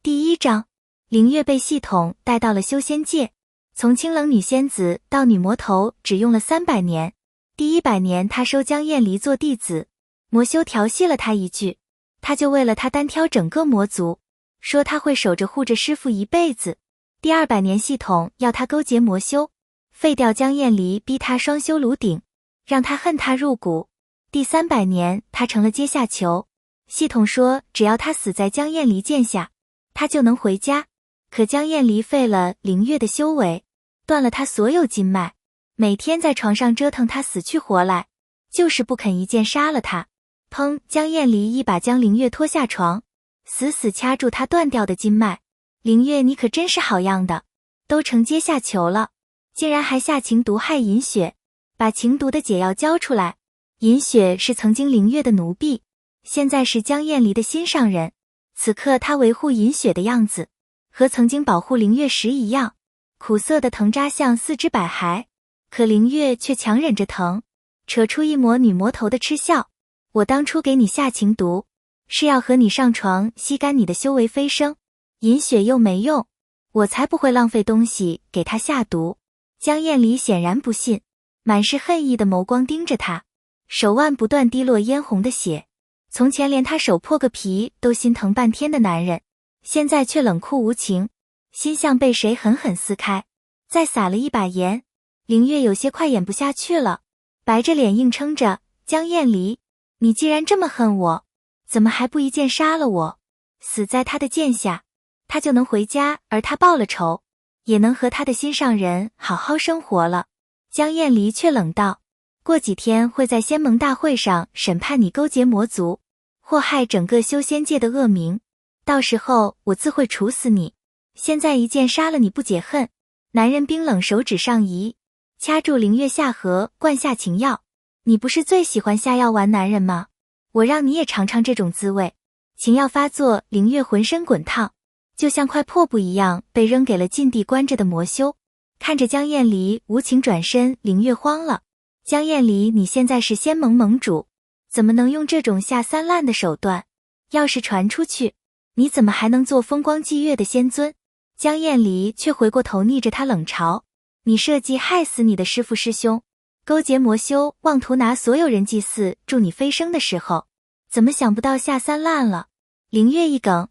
第1章，灵月被系统带到了修仙界，从清冷女仙子到女魔头只用了300年。第100年，她收江厌离做弟子，魔修调戏了她一句，她就为了他单挑整个魔族，说他会守着护着师父一辈子。第200年，系统要他勾结魔修，废掉江厌离，逼他双修炉鼎，让他恨他入骨。第300年，他成了阶下囚，系统说只要他死在江厌离剑下，他就能回家。可江厌离废了灵月的修为，断了他所有筋脉，每天在床上折腾他死去活来，就是不肯一剑杀了他。砰！江厌离一把将灵月拖下床，死死掐住他断掉的筋脉。灵月，你可真是好样的，都成阶下囚了，竟然还下情毒害银雪，把情毒的解药交出来。银雪是曾经灵月的奴婢，现在是江厌离的心上人。此刻他维护银雪的样子，和曾经保护灵月时一样，苦涩的藤扎像4只百骸，可灵月却强忍着疼，扯出一抹女魔头的嗤笑。我当初给你下情毒，是要和你上床吸干你的修为飞升，银雪又没用，我才不会浪费东西给他下毒。江厌离显然不信，满是恨意的眸光盯着他，手腕不断滴落嫣红的血。从前连他手破个皮都心疼半天的男人，现在却冷酷无情，心像被谁狠狠撕开，再撒了一把盐。灵月有些快演不下去了，白着脸硬撑着，江厌离，你既然这么恨我，怎么还不一剑杀了我，死在他的剑下，他就能回家，而他报了仇，也能和他的心上人好好生活了。江厌离却冷道，过几天会在仙盟大会上审判你勾结魔族，祸害整个修仙界的恶名，到时候我自会处死你。现在一剑杀了你不解恨。男人冰冷手指上移，掐住灵月下颌，灌下情药。你不是最喜欢下药玩男人吗？我让你也尝尝这种滋味。情药发作，灵月浑身滚烫，就像块破布一样被扔给了禁地关着的魔修。看着江厌离无情转身，灵月慌了。江厌离，你现在是仙盟盟主，怎么能用这种下三滥的手段？要是传出去，你怎么还能做风光霁月的仙尊？江厌离却回过头逆着他冷嘲，你设计害死你的师父师兄，勾结魔修，妄图拿所有人祭祀助你飞升的时候，怎么想不到下三滥了？灵月一梗，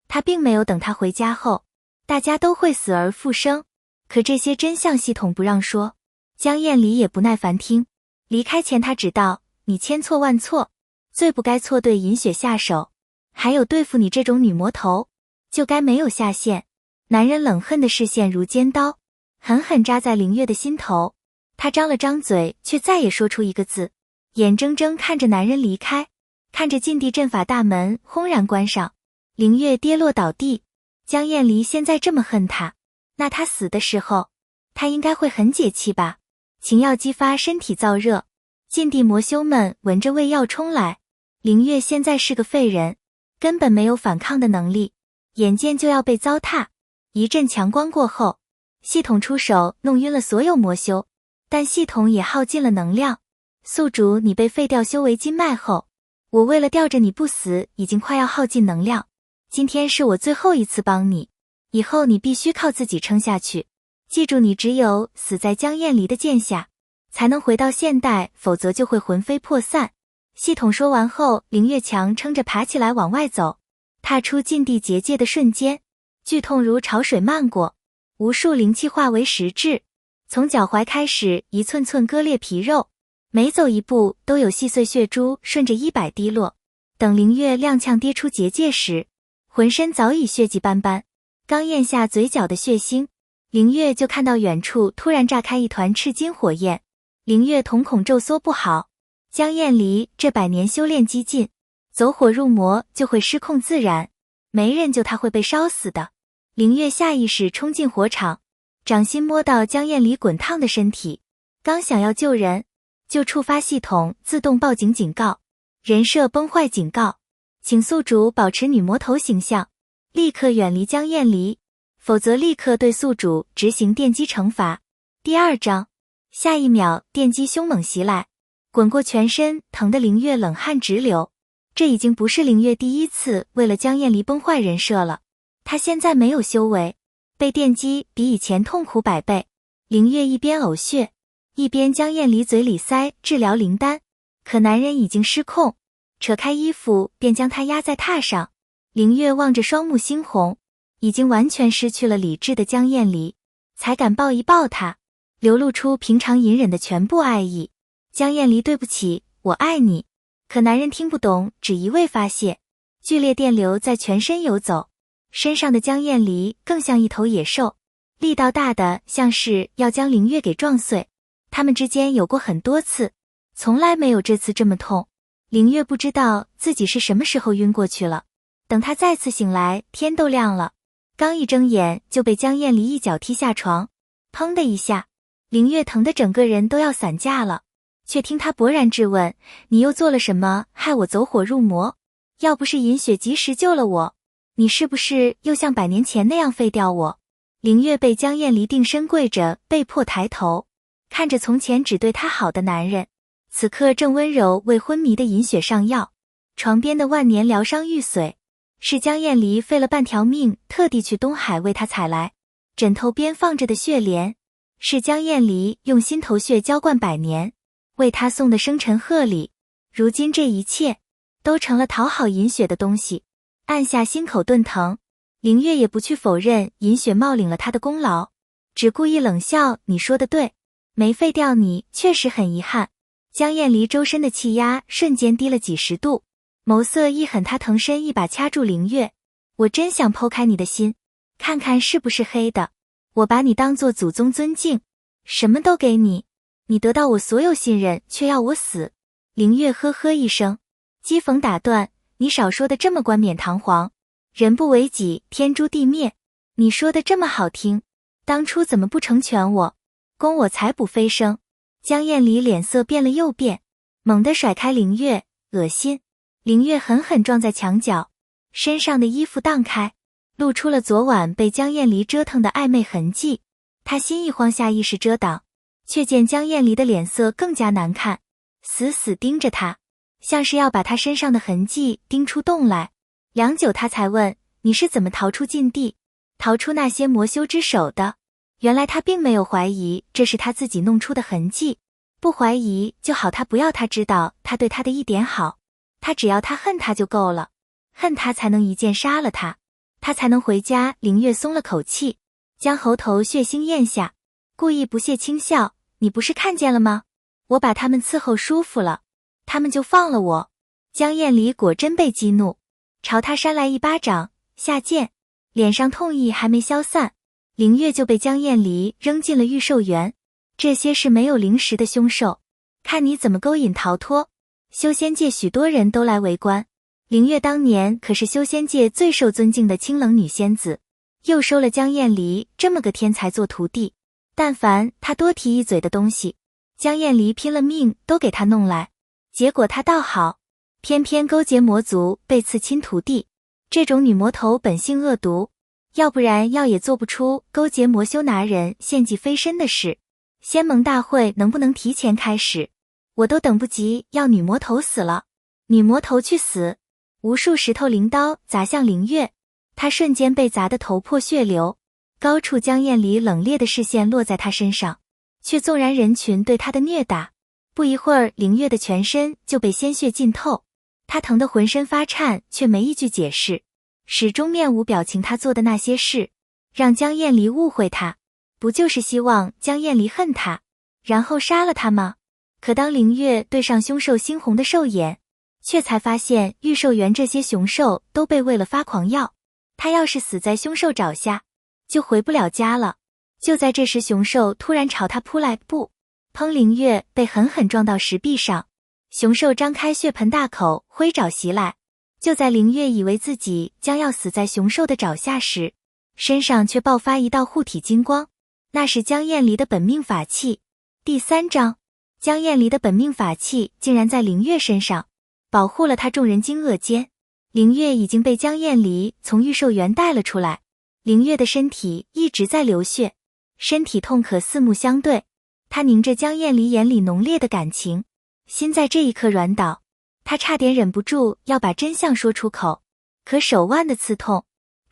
他并没有等他回家后，大家都会死而复生，可这些真相系统不让说。江厌离也不耐烦听，离开前他只道，你千错万错，最不该错对银雪下手，还有对付你这种女魔头，就该没有下限。男人冷恨的视线如尖刀，狠狠扎在灵月的心头。他张了张嘴，却再也说出一个字，眼睁睁看着男人离开，看着禁地阵法大门轰然关上，灵月跌落倒地。江厌离现在这么恨他，那他死的时候，他应该会很解气吧？情药激发身体燥热，禁地魔修们闻着胃药冲来。灵月现在是个废人，根本没有反抗的能力，眼见就要被糟蹋。一阵强光过后，系统出手弄晕了所有魔修，但系统也耗尽了能量。宿主，你被废掉修为筋脉后，我为了吊着你不死，已经快要耗尽能量。今天是我最后一次帮你，以后你必须靠自己撑下去。记住，你只有死在江厌离的剑下，才能回到现代，否则就会魂飞魄散。系统说完后，灵月强撑着爬起来往外走，踏出禁地结界的瞬间，剧痛如潮水漫过，无数灵气化为实质，从脚踝开始一寸寸割裂皮肉，每走一步都有细碎血珠顺着衣摆滴落。等灵月踉跄跌出结界时，浑身早已血迹斑斑，刚咽下嘴角的血腥，灵月就看到远处突然炸开一团赤金火焰。灵月瞳孔骤缩，不好，江厌离这100年修炼激进，走火入魔就会失控自燃，没人救他会被烧死的。灵月下意识冲进火场，掌心摸到江厌离滚烫的身体，刚想要救人，就触发系统自动报警警告，人设崩坏警告，请宿主保持女魔头形象，立刻远离江厌离，否则立刻对宿主执行电击惩罚。第2章，下一秒电击凶猛袭来，滚过全身，疼得灵月冷汗直流。这已经不是灵月第一次为了江厌离崩坏人设了，他现在没有修为，被电击比以前痛苦100倍。凌月一边呕血，一边将燕离嘴里塞治疗灵丹，可男人已经失控，扯开衣服便将他压在榻上。凌月望着双目猩红，已经完全失去了理智的江燕离，才敢抱一抱他，流露出平常隐忍的全部爱意。江燕离，对不起，我爱你。可男人听不懂，只一味发泄，剧烈电流在全身游走，身上的江燕离更像一头野兽，力道大的像是要将凌月给撞碎。他们之间有过很多次，从来没有这次这么痛。凌月不知道自己是什么时候晕过去了，等他再次醒来，天都亮了。刚一睁眼就被江燕离一脚踢下床，砰的一下，凌月疼得整个人都要散架了。却听他勃然质问，你又做了什么害我走火入魔？要不是银雪及时救了我，你是不是又像100年前那样废掉我？凌月被江燕离定身跪着，被迫抬头，看着从前只对他好的男人，此刻正温柔为昏迷的银雪上药。床边的万年疗伤玉髓，是江燕离费了半条命特地去东海为他采来，枕头边放着的血莲，是江燕离用心头血浇灌100年为他送的生辰贺礼。如今这一切都成了讨好银雪的东西，按下心口顿疼。凌月也不去否认银雪冒领了他的功劳，只故意冷笑，你说的对，没废掉你确实很遗憾。江燕离周身的气压瞬间低了几十度，眸色一狠，他腾身一把掐住凌月，我真想剖开你的心，看看是不是黑的。我把你当作祖宗尊敬，什么都给你，你得到我所有信任，却要我死。凌月呵呵一声，讥讽打断，你少说的这么冠冕堂皇，人不为己，天诛地灭。你说的这么好听，当初怎么不成全我，供我采补飞升？江燕离脸色变了又变，猛地甩开凌月，恶心。凌月狠狠撞在墙角，身上的衣服荡开，露出了昨晚被江燕离折腾的暧昧痕迹。他心一慌，下意识遮挡，却见江燕离的脸色更加难看，死死盯着他，像是要把他身上的痕迹盯出洞来。良久他才问，你是怎么逃出禁地，逃出那些魔修之手的？原来他并没有怀疑这是他自己弄出的痕迹，不怀疑就好，他不要他知道他对他的一点好，他只要他恨他就够了，恨他才能一剑杀了他，他才能回家。凌月松了口气，将喉头血腥咽下，故意不屑轻笑，你不是看见了吗？我把他们伺候舒服了，他们就放了我。江燕离果真被激怒，朝他扇来一巴掌，下贱。脸上痛意还没消散，凌月就被江燕离扔进了御兽园。这些是没有灵识的凶兽，看你怎么勾引逃脱。修仙界许多人都来围观，凌月当年可是修仙界最受尊敬的清冷女仙子，又收了江燕离这么个天才做徒弟，但凡他多提一嘴的东西，江燕离拼了命都给他弄来。结果他倒好，偏偏勾结魔族被赐亲徒弟，这种女魔头本性恶毒，要不然药也做不出勾结魔修拿人献祭飞身的事。仙盟大会能不能提前开始？我都等不及要女魔头死了。女魔头去死！无数石头灵刀砸向凌月，他瞬间被砸得头破血流。高处江燕离冷冽的视线落在他身上，却纵然人群对他的虐打，不一会儿凌月的全身就被鲜血浸透，他疼得浑身发颤，却没一句解释，始终面无表情。他做的那些事，让江燕离误会他，不就是希望江燕离恨他，然后杀了他吗？可当凌月对上凶兽猩红的兽眼，却才发现御兽园这些雄兽都被喂了发狂药，他要是死在凶兽爪下，就回不了家了。就在这时，雄兽突然朝他扑来，不，砰！凌月被狠狠撞到石壁上，雄兽张开血盆大口挥爪袭来。就在凌月以为自己将要死在雄兽的爪下时，身上却爆发一道护体金光，那是江燕离的本命法器。第3章，江燕离的本命法器竟然在凌月身上，保护了他众人惊愕间。凌月已经被江燕离从御兽园带了出来，凌月的身体一直在流血，身体痛可四目相对。他凝着江燕离眼里浓烈的感情，心在这一刻软倒，他差点忍不住要把真相说出口，可手腕的刺痛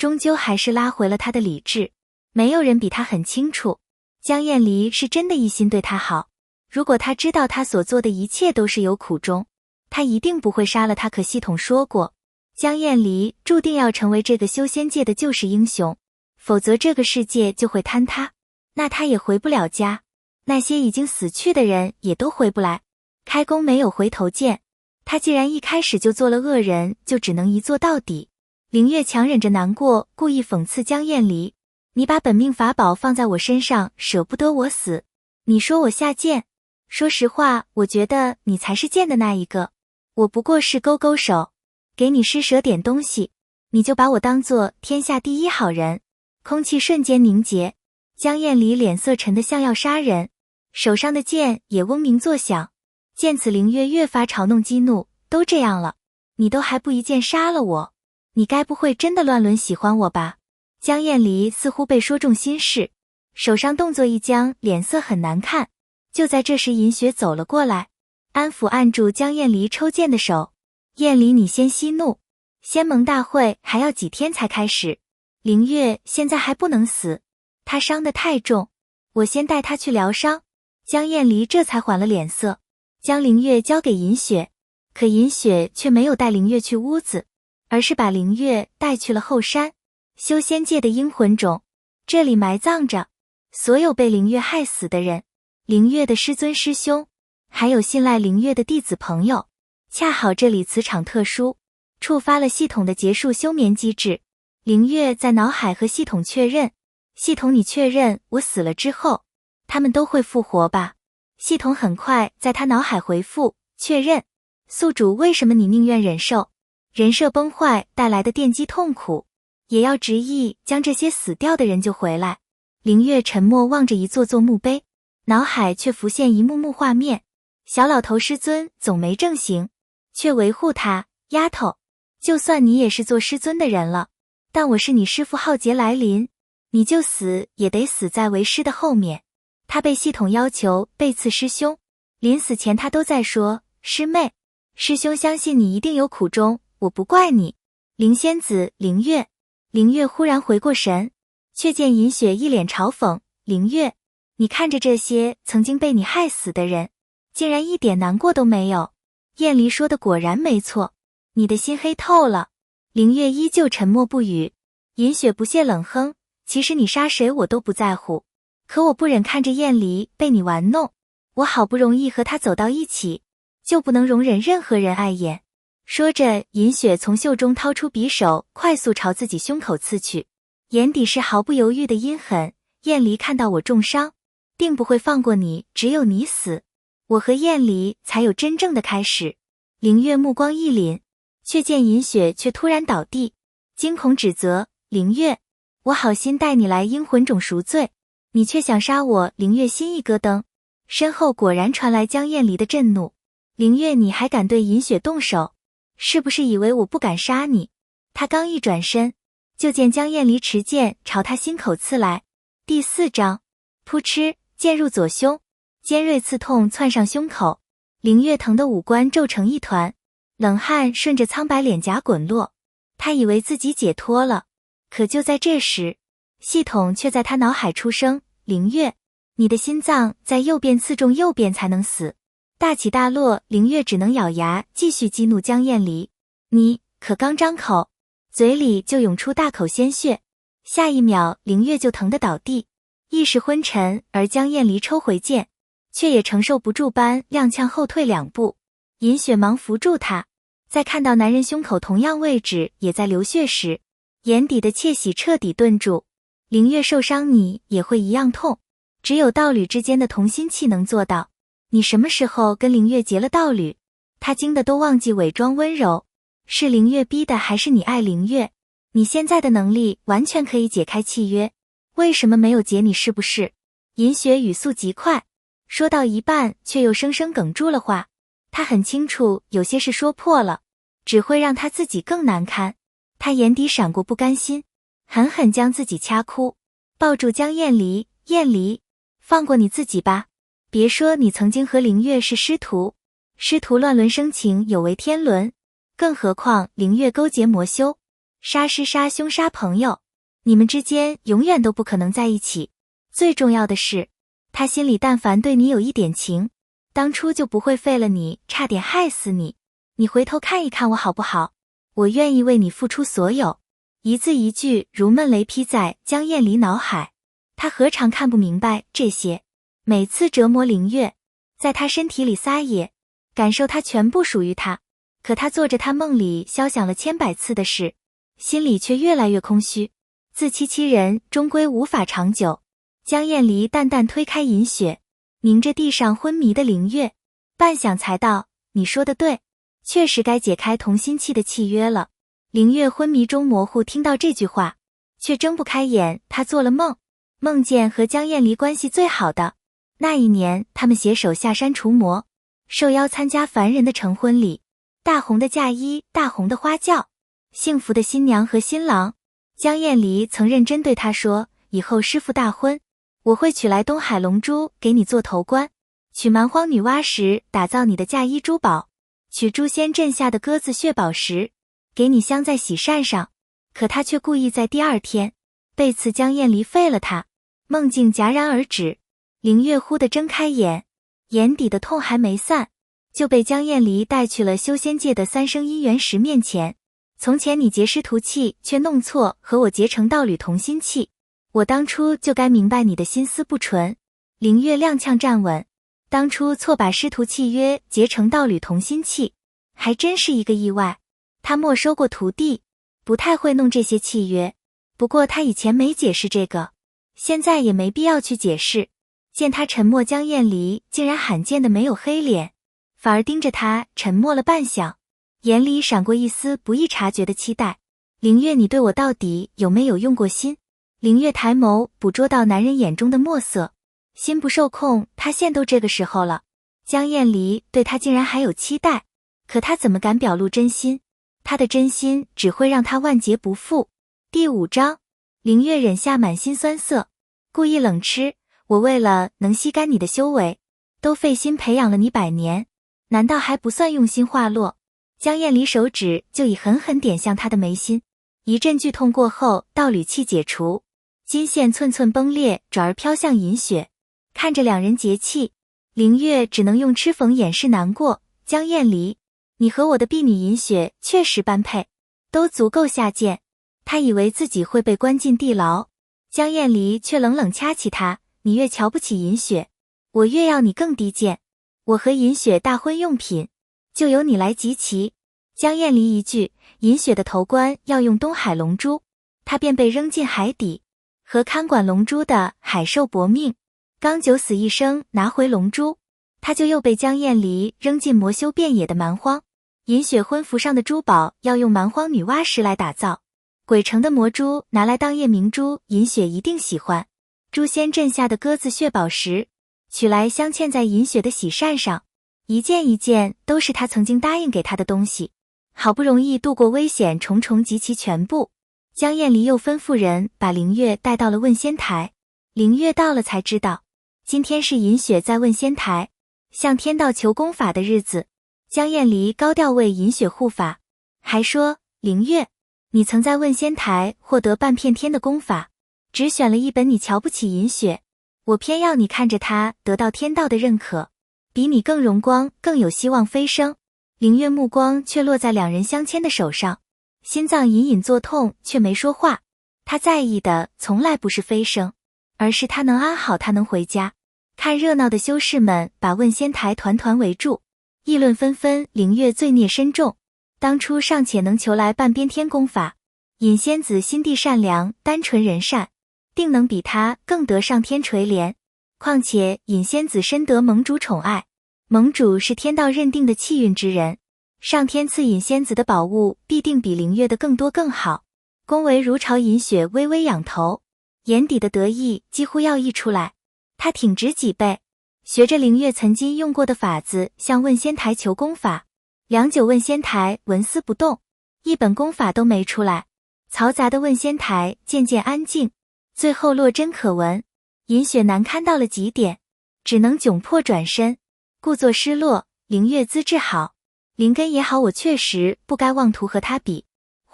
终究还是拉回了他的理智。没有人比他很清楚，江厌离是真的一心对他好。如果他知道他所做的一切都是有苦衷，他一定不会杀了他。可系统说过，江厌离注定要成为这个修仙界的救世英雄，否则这个世界就会坍塌，那他也回不了家，那些已经死去的人也都回不来。开弓没有回头箭，他既然一开始就做了恶人，就只能一做到底。凌月强忍着难过，故意讽刺江厌离：你把本命法宝放在我身上，舍不得我死，你说我下贱？说实话，我觉得你才是贱的那一个，我不过是勾勾手，给你施舍点东西，你就把我当作天下第一好人。空气瞬间凝结，江厌离脸色沉得像要杀人，手上的剑也嗡鸣作响。见此，凌月越发嘲弄激怒：都这样了，你都还不一剑杀了我，你该不会真的乱伦喜欢我吧？江厌离似乎被说中心事，手上动作一僵，脸色很难看。就在这时，尹雪走了过来，安抚按住江厌离抽剑的手：厌离，你先息怒，仙盟大会还要几天才开始，凌月现在还不能死，他伤得太重，我先带他去疗伤。江厌离这才缓了脸色，将凌月交给尹雪。可尹雪却没有带凌月去屋子，而是把凌月带去了后山。修仙界的阴魂冢，这里埋葬着所有被凌月害死的人，凌月的师尊师兄，还有信赖凌月的弟子朋友。恰好这里磁场特殊，触发了系统的结束休眠机制。凌月在脑海和系统确认：系统，你确认我死了之后，他们都会复活吧？系统很快在他脑海回复：确认。宿主，为什么你宁愿忍受人设崩坏带来的电击痛苦，也要执意将这些死掉的人救回来？凌月沉默望着一座座墓碑，脑海却浮现一幕幕画面。小老头师尊总没正形，却维护他。丫头，就算你也是做师尊的人了，但我是你师父，浩劫来临，你就死也得死在为师的后面。他被系统要求背刺师兄，临死前他都在说：师妹，师兄相信你一定有苦衷，我不怪你。凌仙子，凌月。凌月忽然回过神，却见尹雪一脸嘲讽：凌月，你看着这些曾经被你害死的人，竟然一点难过都没有。燕离说的果然没错，你的心黑透了。凌月依旧沉默不语。尹雪不屑冷哼：其实你杀谁我都不在乎，可我不忍看着燕离被你玩弄，我好不容易和他走到一起，就不能容忍任何人碍眼。说着，尹雪从袖中掏出匕首，快速朝自己胸口刺去，眼底是毫不犹豫的阴狠：燕离看到我重伤，定不会放过你，只有你死，我和燕离才有真正的开始。凌月目光一凛，却见尹雪却突然倒地，惊恐指责：凌月，我好心带你来阴魂冢赎罪，你却想杀我。凌月心一咯噔，身后果然传来江燕离的震怒：凌月，你还敢对尹雪动手？是不是以为我不敢杀你？他刚一转身，就见江燕离持剑朝他心口刺来。第4章，扑哧，剑入左胸，尖锐刺痛窜上胸口，凌月疼得五官皱成一团，冷汗顺着苍白脸颊滚落。他以为自己解脱了，可就在这时，系统却在他脑海出声：凌月，你的心脏在右边刺中右边才能死。大起大落，凌月只能咬牙继续激怒江燕离。你可刚张口，嘴里就涌出大口鲜血，下一秒凌月就疼得倒地，意识昏沉。而江燕离抽回剑，却也承受不住般踉跄后退2步。尹雪忙扶住他，在看到男人胸口同样位置也在流血时，眼底的窃喜彻底顿住。凌月受伤你也会一样痛，只有道侣之间的同心气能做到。你什么时候跟凌月结了道侣？他惊得都忘记伪装温柔，是凌月逼的还是你爱凌月？你现在的能力完全可以解开契约，为什么没有解你是不是？尹雪语速极快，说到一半却又生生哽住了话。他很清楚有些事说破了，只会让他自己更难堪。他眼底闪过不甘心，狠狠将自己掐哭，抱住江燕离：燕离，放过你自己吧。别说你曾经和凌月是师徒，师徒乱伦生情有违天伦，更何况凌月勾结魔修，杀师杀兄杀朋友，你们之间永远都不可能在一起。最重要的是，他心里但凡对你有一点情，当初就不会废了你，差点害死你。你回头看一看我好不好？我愿意为你付出所有。一字一句如闷雷劈在江厌离脑海，他何尝看不明白这些？每次折磨凌月，在他身体里撒野，感受他全部属于他。可他做着他梦里肖想了千百次的事，心里却越来越空虚。自欺欺人终归无法长久。江厌离淡淡推开银雪，凝着地上昏迷的凌月，半晌才道：你说的对，确实该解开同心契的契约了。凌月昏迷中模糊听到这句话，却睁不开眼。他做了梦，梦见和江厌离关系最好的那一年，他们携手下山除魔，受邀参加凡人的成婚礼，大红的嫁衣，大红的花轿，幸福的新娘和新郎。江厌离曾认真对他说，以后师父大婚，我会取来东海龙珠给你做头冠，取蛮荒女娲石打造你的嫁衣珠宝，取诛仙阵下的鸽子血宝石给你镶在喜扇上。可他却故意在第二天背刺江厌离废了他。梦境戛然而止，凌月忽地睁开眼，眼底的痛还没散，就被江厌离带去了修仙界的三生姻缘石面前。从前你结师徒契，却弄错和我结成道侣同心契，我当初就该明白你的心思不纯。凌月踉跄站稳，当初错把师徒契约结成道侣同心契，还真是一个意外。他没收过徒弟，不太会弄这些契约，不过他以前没解释这个，现在也没必要去解释。见他沉默，江厌离竟然罕见的没有黑脸，反而盯着他沉默了半晌，眼里闪过一丝不易察觉的期待。凌月，你对我到底有没有用过心？凌月抬眸捕捉到男人眼中的墨色，心不受控，他现都这个时候了，江厌离对他竟然还有期待，可他怎么敢表露真心？他的真心只会让他万劫不复。第5章，凌月忍下满心酸涩，故意冷嗤，我为了能吸干你的修为，都费心培养了你100年，难道还不算用心化落？江厌离手指就已狠狠点向他的眉心，一阵剧痛过后，道侣契解除，金线寸寸崩裂，转而飘向银雪。看着两人结气，凌月只能用痴讽掩饰难过。江厌离，你和我的婢女银雪确实般配，都足够下贱。他以为自己会被关进地牢，江厌离却冷冷掐起他，你越瞧不起银雪，我越要你更低贱。我和银雪大婚用品，就由你来集齐。江厌离一句，银雪的头冠要用东海龙珠，他便被扔进海底，和看管龙珠的海兽搏命。刚九死一生拿回龙珠，他就又被江厌离扔进魔修遍野的蛮荒。银雪婚服上的珠宝要用蛮荒女娲石来打造，鬼城的魔珠拿来当夜明珠，银雪一定喜欢。诛仙阵下的鸽子血宝石取来镶嵌在银雪的喜扇上，一件一件都是他曾经答应给他的东西。好不容易度过危险重重，集齐全部，江厌离又吩咐人把凌月带到了问仙台。凌月到了才知道，今天是银雪在问仙台向天道求功法的日子。江厌离高调为银雪护法，还说，凌月，你曾在问仙台获得半片天的功法，只选了一本你瞧不起银雪，我偏要你看着他得到天道的认可，比你更荣光，更有希望飞升。凌月目光却落在两人相牵的手上，心脏隐隐作痛，却没说话。他在意的从来不是飞升，而是他能安好，他能回家。看热闹的修士们把问仙台团团围住，议论纷纷。凌月罪孽深重，当初尚且能求来半边天功法，尹仙子心地善良，单纯仁善，定能比他更得上天垂怜。况且尹仙子深得盟主宠爱，盟主是天道认定的气运之人，上天赐尹仙子的宝物必定比凌月的更多更好。恭维如潮，尹雪微微仰头，眼底的得意几乎要溢出来。他挺直脊背，学着凌月曾经用过的法子向问仙台求功法。良久，问仙台纹丝不动，一本功法都没出来。嘈杂的问仙台渐渐安静，最后落针可闻。尹雪难堪到了极点，只能窘迫转身，故作失落。凌月资质好，灵根也好，我确实不该妄图和他比。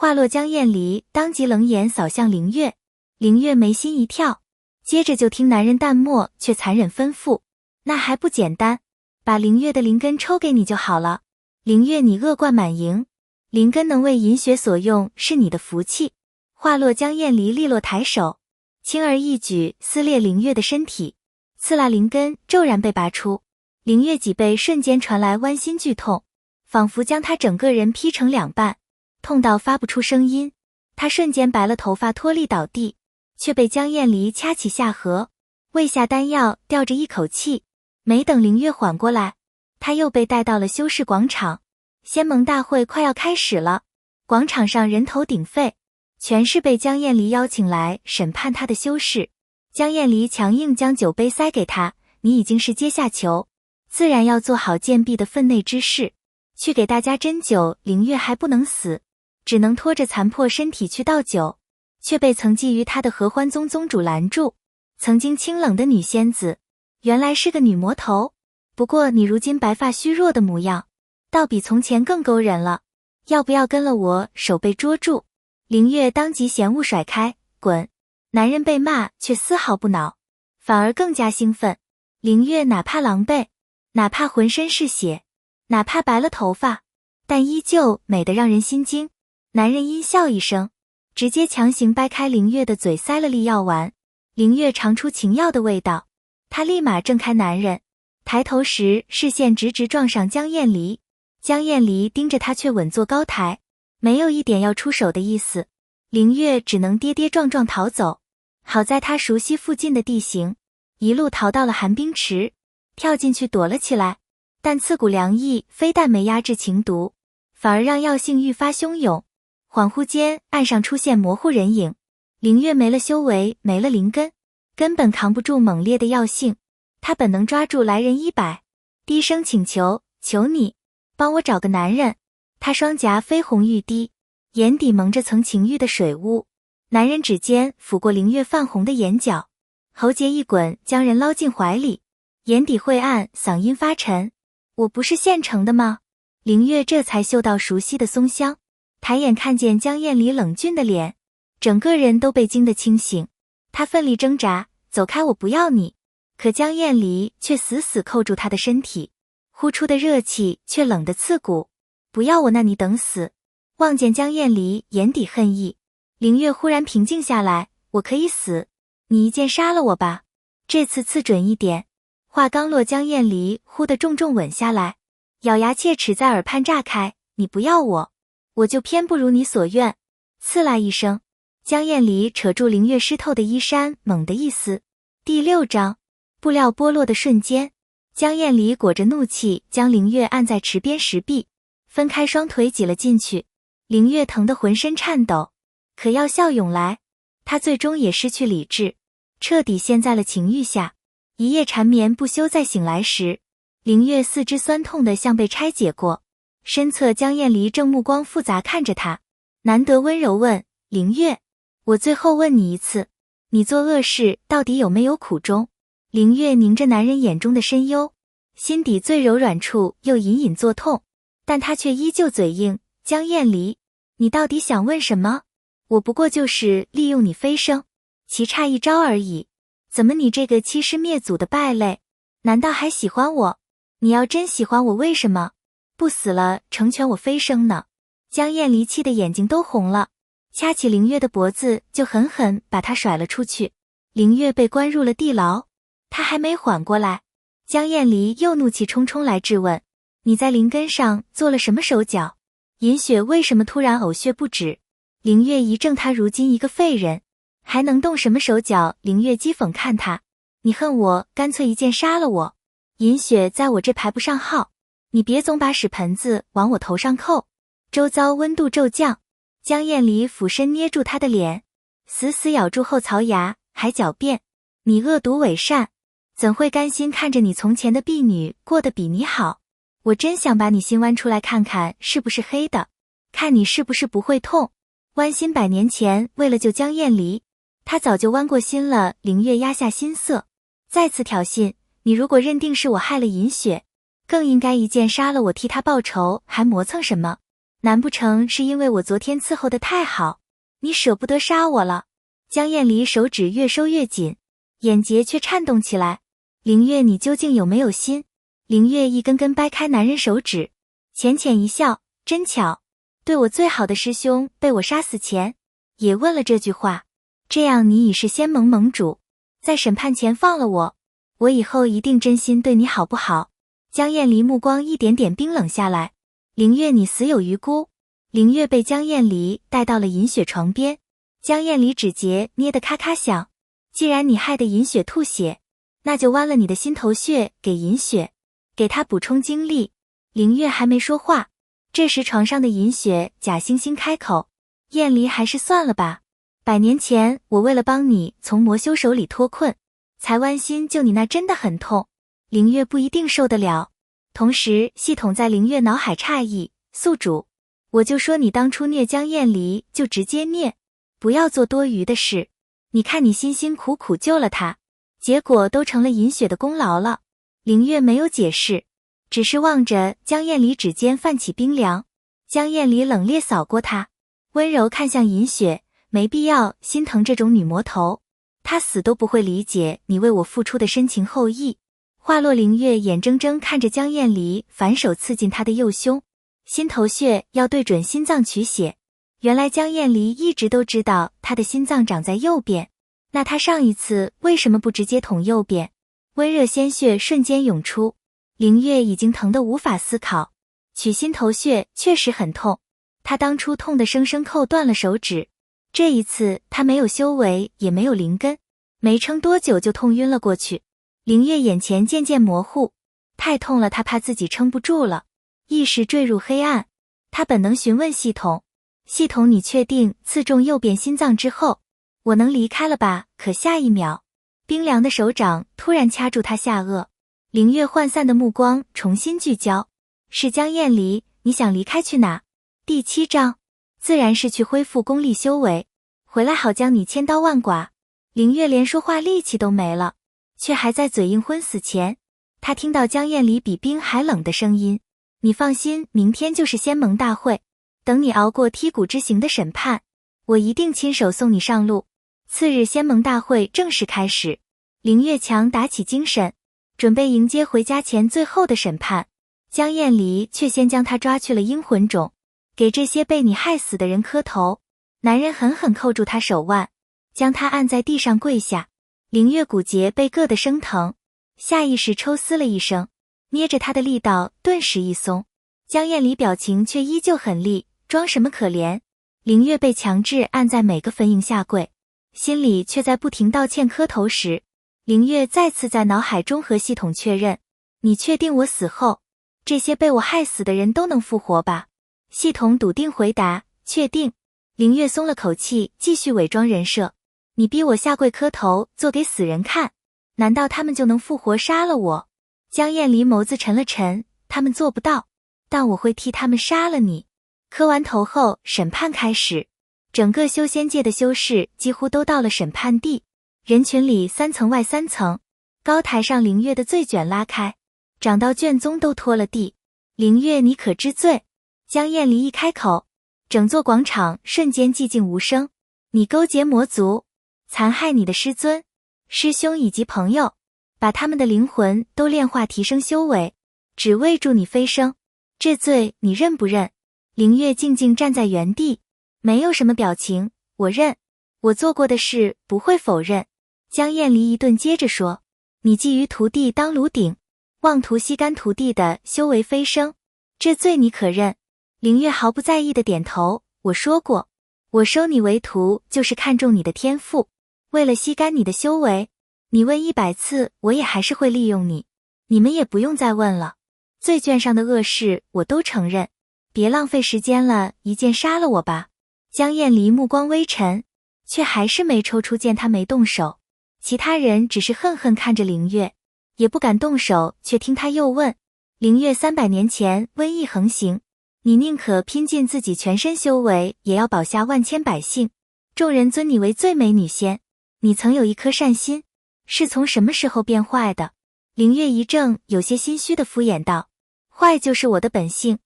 话落，江厌离当即冷眼扫向凌月，凌月眉心一跳，接着就听男人淡漠却残忍吩咐：那还不简单，把凌月的灵根抽给你就好了。凌月你恶贯满盈，灵根能为银雪所用是你的福气。话落，江厌离利落抬手，轻而易举撕裂凌月的身体，刺啦，灵根骤然被拔出，凌月脊背瞬间传来剜心剧痛，仿佛将他整个人劈成两半，痛到发不出声音。他瞬间白了头发，脱力倒地，却被江厌离掐起下颌，喂下丹药，吊着一口气。没等凌月缓过来，他又被带到了修士广场。仙盟大会快要开始了，广场上人头鼎沸，全是被江厌离邀请来审判他的修士。江厌离强硬将酒杯塞给他，你已经是阶下囚，自然要做好贱婢的分内之事，去给大家斟酒。凌月还不能死，只能拖着残破身体去倒酒，却被曾觊觎他的合欢宗宗主拦住。曾经清冷的女仙子，原来是个女魔头。不过你如今白发虚弱的模样，倒比从前更勾人了，要不要跟了我手被捉住？凌月当即嫌恶甩开，滚！男人被骂却丝毫不恼，反而更加兴奋。凌月哪怕狼狈，哪怕浑身是血，哪怕白了头发，但依旧美得让人心惊。男人阴笑一声，直接强行掰开凌月的嘴，塞了粒药丸。凌月尝出情药的味道，他立马挣开男人，抬头时视线直直撞上江厌离。江厌离盯着他却稳坐高台，没有一点要出手的意思。凌月只能跌跌撞撞逃走，好在他熟悉附近的地形，一路逃到了寒冰池，跳进去躲了起来。但刺骨凉意非但没压制情毒，反而让药性愈发汹涌。恍惚间，岸上出现模糊人影。凌月没了修为，没了灵根，根本扛不住猛烈的药性。他本能抓住来人衣摆，低声请求：求你帮我找个男人。他双颊绯红欲滴，眼底蒙着层情欲的水雾。男人指尖抚过凌月泛红的眼角，喉结一滚，将人捞进怀里，眼底晦暗，嗓音发沉：我不是现成的吗？凌月这才嗅到熟悉的松香，抬眼看见江厌离冷峻的脸，整个人都被惊得清醒。他奋力挣扎：走开，我不要你！可江厌离却死死扣住他的身体，呼出的热气却冷得刺骨。不要我，那你等死！望见江厌离眼底恨意，凌月忽然平静下来：我可以死，你一剑杀了我吧，这次刺准一点。话刚落，江厌离忽地重重吻下来，咬牙切齿在耳畔炸开：你不要我，我就偏不如你所愿。刺啦一声，江厌离扯住凌月湿透的衣衫，猛地一撕。第6章，布料剥落的瞬间，江厌离裹着怒气将凌月按在池边石壁，分开双腿挤了进去。凌月疼得浑身颤抖，可药效涌来，他最终也失去理智，彻底陷在了情欲下，一夜缠绵不休。再醒来时，凌月四肢酸痛得像被拆解过，身侧江厌离正目光复杂看着他，难得温柔问：凌月，我最后问你一次，你做恶事到底有没有苦衷？凌月凝着男人眼中的深幽，心底最柔软处又隐隐作痛，但他却依旧嘴硬：江厌离，你到底想问什么？我不过就是利用你飞升，棋差一招而已。怎么你这个欺师灭祖的败类，难道还喜欢我？你要真喜欢我，为什么不死了成全我飞升呢？江厌离气的眼睛都红了，掐起凌月的脖子就狠狠把他甩了出去。凌月被关入了地牢，他还没缓过来，江厌离又怒气冲冲来质问：你在灵根上做了什么手脚？银雪为什么突然呕血不止？凌月一怔，他如今一个废人，还能动什么手脚？凌月讥讽看他：你恨我，干脆一剑杀了我。银雪在我这排不上号，你别总把屎盆子往我头上扣。周遭温度骤降，江厌离俯身捏住他的脸，死死咬住后槽牙，还狡辩：你恶毒伪善，怎会甘心看着你从前的婢女过得比你好？我真想把你心剜出来看看是不是黑的，看你是不是不会痛。剜心100年前为了救江厌离，他早就剜过心了。凌月压下心色，再次挑衅：你如果认定是我害了银雪，更应该一剑杀了我替他报仇，还磨蹭什么？难不成是因为我昨天伺候得太好，你舍不得杀我了？江厌离手指越收越紧，眼睫却颤动起来。凌月，你究竟有没有心？凌月一根根掰开男人手指，浅浅一笑，真巧，对我最好的师兄被我杀死前也问了这句话，这样你已是仙盟盟主，在审判前放了我，我以后一定真心对你好不好？江厌离目光一点点冰冷下来。凌月，你死有余辜。凌月被江厌离带到了银雪床边，江厌离指节捏得咔咔响，既然你害得银雪吐血，那就剜了你的心头血给银雪，给她补充精力。凌月还没说话，这时床上的银雪假惺惺开口，厌离还是算了吧，100年前我为了帮你从魔修手里脱困，才剜心救你，那真的很痛，凌月不一定受得了。同时系统在凌月脑海诧异，宿主，我就说你当初虐江厌离就直接虐，不要做多余的事，你看你辛辛苦苦救了他，结果都成了银雪的功劳了。凌月没有解释，只是望着江厌离指尖泛起冰凉。江厌离冷冽扫过他，温柔看向银雪，没必要心疼这种女魔头，她死都不会理解你为我付出的深情厚谊。话落，凌月眼睁睁看着江厌离反手刺进他的右胸，心头血要对准心脏取血。原来江厌离一直都知道他的心脏长在右边，那他上一次为什么不直接捅右边？温热鲜血瞬间涌出，凌月已经疼得无法思考。取心头血确实很痛，他当初痛得生生扣断了手指，这一次他没有修为也没有灵根，没撑多久就痛晕了过去。凌月眼前渐渐模糊，太痛了，他怕自己撑不住了，意识坠入黑暗。他本能询问系统，系统，你确定刺中右边心脏之后我能离开了吧？可下一秒，冰凉的手掌突然掐住他下颚，凌月涣散的目光重新聚焦，是江厌离，你想离开去哪？第7章，自然是去恢复功力修为，回来好将你千刀万剐。凌月连说话力气都没了，却还在嘴硬昏死前，他听到江厌离比冰还冷的声音，你放心，明天就是仙盟大会，等你熬过剔骨之刑的审判，我一定亲手送你上路。次日仙盟大会正式开始，凌月强打起精神，准备迎接回家前最后的审判。江厌离却先将他抓去了阴魂冢，给这些被你害死的人磕头。男人狠狠扣住他手腕，将他按在地上跪下。凌月骨节被硌得生疼，下意识抽嘶了一声，捏着他的力道顿时一松。江厌离表情却依旧狠厉，装什么可怜？凌月被强制按在每个坟茔下跪，心里却在不停道歉磕头时，凌月再次在脑海中和系统确认，你确定我死后这些被我害死的人都能复活吧？系统笃定回答，确定。凌月松了口气，继续伪装人设，你逼我下跪磕头做给死人看，难道他们就能复活杀了我？江厌离眸子沉了沉，他们做不到，但我会替他们杀了你。磕完头后，审判开始，整个修仙界的修士几乎都到了审判地，人群里3层外3层，高台上凌月的醉卷拉开，长到卷宗都拖了地。凌月，你可知罪？江厌离一开口，整座广场瞬间寂静无声。你勾结魔族，残害你的师尊、师兄以及朋友，把他们的灵魂都炼化提升修为，只为助你飞升，这罪你认不认？凌月静静站在原地，没有什么表情。我认，我做过的事不会否认。江厌离一顿接着说，你觊觎徒弟当炉鼎，妄图吸干徒弟的修为飞升，这罪你可认？凌月毫不在意的点头，我说过，我收你为徒就是看中你的天赋，为了吸干你的修为，你问100次我也还是会利用你，你们也不用再问了。罪卷上的恶事我都承认，别浪费时间了，一剑杀了我吧。江厌离目光微沉，却还是没抽出剑，他没动手。其他人只是恨恨看着凌月，也不敢动手，却听他又问，凌月300年前瘟疫横行，你宁可拼尽自己全身修为，也要保下万千百姓，众人尊你为最美女仙，你曾有一颗善心，是从什么时候变坏的？凌月一怔，有些心虚的敷衍道，坏就是我的本性，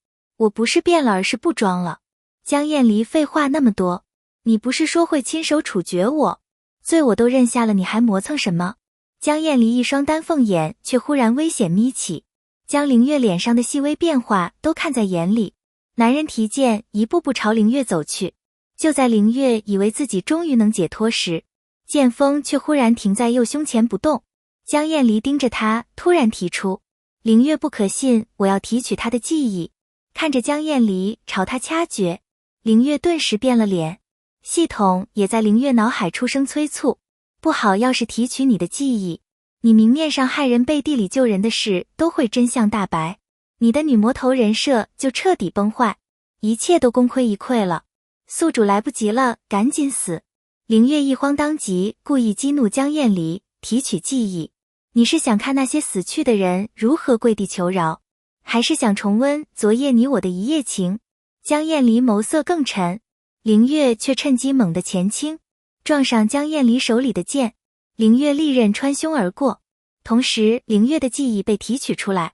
我不是变了，而是不装了。江厌离废话那么多，你不是说会亲手处决我？罪我都认下了，你还磨蹭什么？江厌离一双丹凤眼却忽然危险眯起，将凌月脸上的细微变化都看在眼里。男人提剑一步步朝凌月走去，就在凌月以为自己终于能解脱时，剑锋却忽然停在右胸前不动。江厌离盯着他，突然提出：凌月不可信，我要提取他的记忆。看着江厌离朝他掐诀，凌月顿时变了脸，系统也在凌月脑海出声催促：不好，要是提取你的记忆，你明面上害人背地里救人的事都会真相大白，你的女魔头人设就彻底崩坏，一切都功亏一篑了。宿主来不及了，赶紧死！凌月一慌当即故意激怒江厌离，提取记忆。你是想看那些死去的人如何跪地求饶，还是想重温昨夜你我的一夜情？江厌离眸色更沉，凌月却趁机猛地前倾，撞上江厌离手里的剑，凌月利刃穿胸而过，同时凌月的记忆被提取出来，